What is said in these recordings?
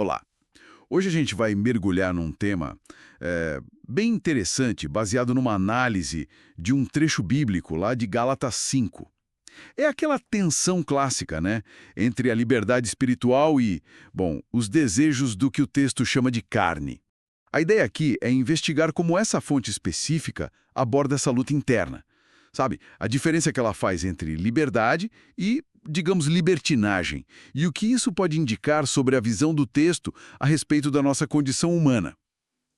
Olá. Hoje a gente vai mergulhar num tema bem interessante, baseado numa análise de um trecho bíblico lá de Gálatas 5. É aquela tensão clássica, né? Entre a liberdade espiritual e, bom, os desejos do que o texto chama de carne. A ideia aqui é investigar como essa fonte específica aborda essa luta interna. Sabe? A diferença que ela faz entre liberdade e, digamos, libertinagem. E o que isso pode indicar sobre a visão do texto a respeito da nossa condição humana.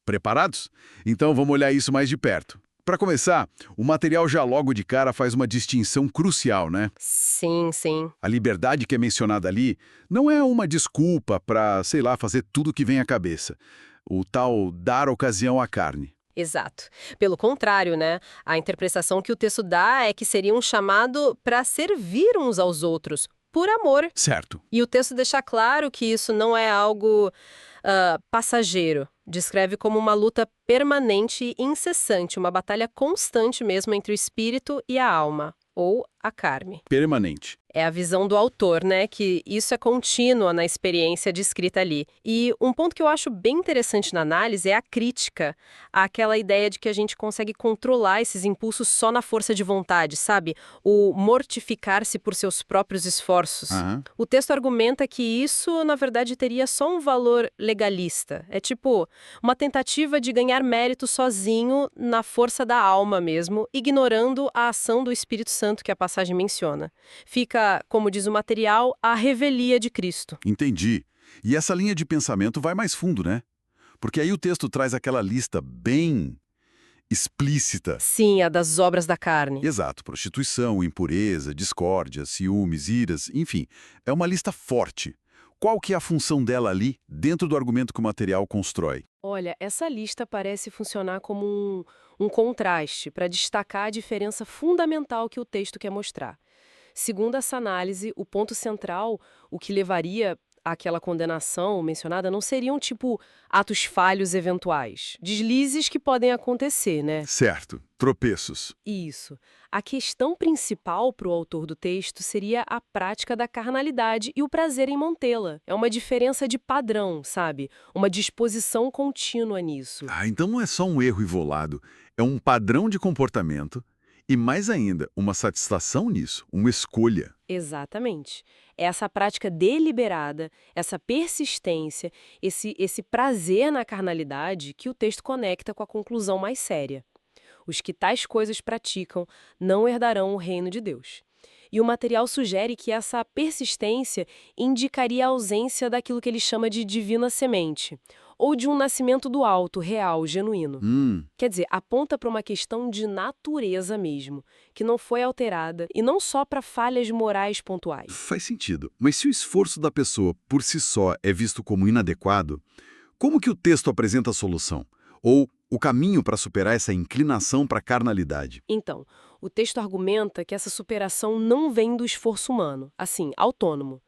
Preparados? Então vamos olhar isso mais de perto. Para começar, o material já logo de cara faz uma distinção crucial, né? Sim, sim, A liberdade que é mencionada ali não é uma desculpa para, sei lá, fazer tudo o que vem à cabeça. O tal dar ocasião à carne. exato. Pelo contrário, né? A interpretação que o texto dá é que seria um chamado para servir uns aos outros, por amor. Certo. E o texto deixa claro que isso não é algo passageiro. Descreve como uma luta permanente e incessante, uma batalha constante mesmo entre o espírito e a alma, ou a carne. Permanente. É a visão do autor, né? Que isso é contínua na experiência descrita ali. E um ponto que eu acho bem interessante na análise é a crítica àquela ideia de que a gente consegue controlar esses impulsos só na força de vontade, sabe? O mortificar-se por seus próprios esforços. Aham. O texto argumenta que isso, na verdade, teria só um valor legalista. É tipo uma tentativa de ganhar mérito sozinho na força da alma mesmo, ignorando a ação do Espírito Santo que a passagem menciona. Fica, como diz o material, a revelia de Cristo. Entendi. E essa linha de pensamento vai mais fundo, né? Porque aí o texto traz aquela lista bem explícita. Sim, a das obras da carne. Exato, prostituição, impureza, discórdia, ciúmes, iras, enfim, é uma lista forte. Qual que é a função dela ali, dentro do argumento que o material constrói? Olha, essa lista parece funcionar como um contraste para destacar a diferença fundamental que o texto quer mostrar. Segundo essa análise, o ponto central, o que levaria àquela condenação mencionada, não seriam tipo atos falhos eventuais, deslizes que podem acontecer, né? Certo, tropeços. Isso. A questão principal para o autor do texto seria a prática da carnalidade e o prazer em mantê-la. É uma diferença de padrão, sabe? Uma disposição contínua nisso. Ah, então não é só um erro isolado, é um padrão de comportamento e, mais ainda, uma satisfação nisso, uma escolha. Exatamente. É essa prática deliberada, essa persistência, esse prazer na carnalidade que o texto conecta com a conclusão mais séria. Os que tais coisas praticam não herdarão o reino de Deus. E o material sugere que essa persistência indicaria a ausência daquilo que ele chama de divina semente, ou de um nascimento do alto, real, genuíno. Quer dizer, aponta para uma questão de natureza mesmo, que não foi alterada, e não só para falhas morais pontuais. Faz sentido. Mas se o esforço da pessoa por si só é visto como inadequado, como que o texto apresenta a solução? Ou o caminho para superar essa inclinação para a carnalidade? Então, o texto argumenta que essa superação não vem do esforço humano, assim, autônomo.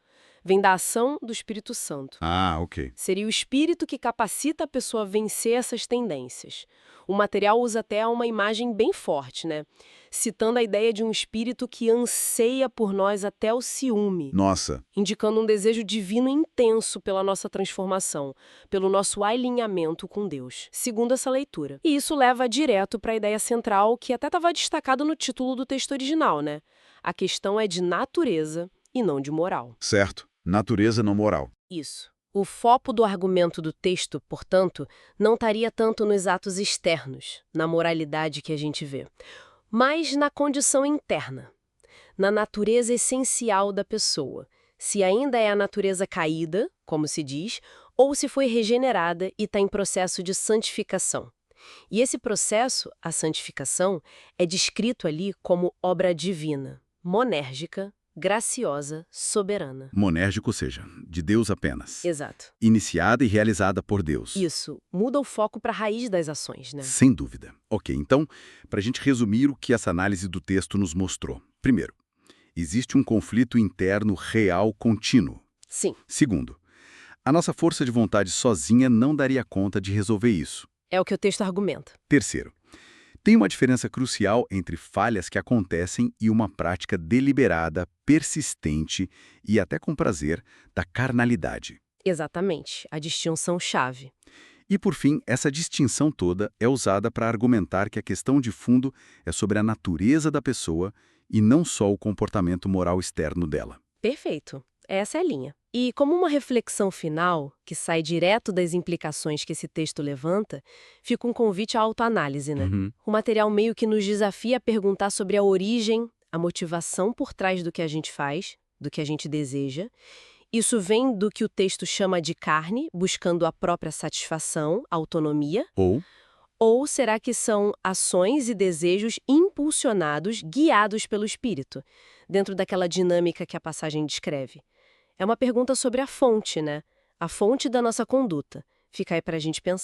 Vem da ação do Espírito Santo. Ah, ok. Seria o espírito que capacita a pessoa a vencer essas tendências. O material usa até uma imagem bem forte, né? Citando a ideia de um espírito que anseia por nós até o ciúme, Nossa, indicando um desejo divino intenso pela nossa transformação, pelo nosso alinhamento com Deus, segundo essa leitura. E isso leva direto para a ideia central que até estava destacado no título do texto original, né? A questão é de natureza e não de moral. certo. Natureza não moral. Isso. O foco do argumento do texto, portanto, não estaria tanto nos atos externos, na moralidade que a gente vê, mas na condição interna, na natureza essencial da pessoa, se ainda é a natureza caída, como se diz, ou se foi regenerada e está em processo de santificação. E esse processo, a santificação, é descrito ali como obra divina, monérgica, graciosa, soberana. Monérgico, ou seja, de Deus apenas. Exato. Iniciada e realizada por Deus. Isso. Muda o foco para a raiz das ações, né? Sem dúvida. Ok, então, para a gente resumir o que essa análise do texto nos mostrou. Primeiro, existe um conflito interno real contínuo. Sim. Segundo, a nossa força de vontade sozinha não daria conta de resolver isso. É o que o texto argumenta. Terceiro, tem uma diferença crucial entre falhas que acontecem e uma prática deliberada, persistente e até com prazer da carnalidade. Exatamente, a distinção-chave. E, por fim, essa distinção toda é usada para argumentar que a questão de fundo é sobre a natureza da pessoa e não só o comportamento moral externo dela. Perfeito. Essa é a linha. E como uma reflexão final, que sai direto das implicações que esse texto levanta, fica um convite à autoanálise, né? Uhum. O material meio que nos desafia a perguntar sobre a origem, a motivação por trás do que a gente faz, do que a gente deseja. Isso vem do que o texto chama de carne, buscando a própria satisfação, autonomia? Ou será que são ações e desejos impulsionados, guiados pelo espírito, dentro daquela dinâmica que a passagem descreve? É uma pergunta sobre a fonte, né? A fonte da nossa conduta. Fica aí para a gente pensar.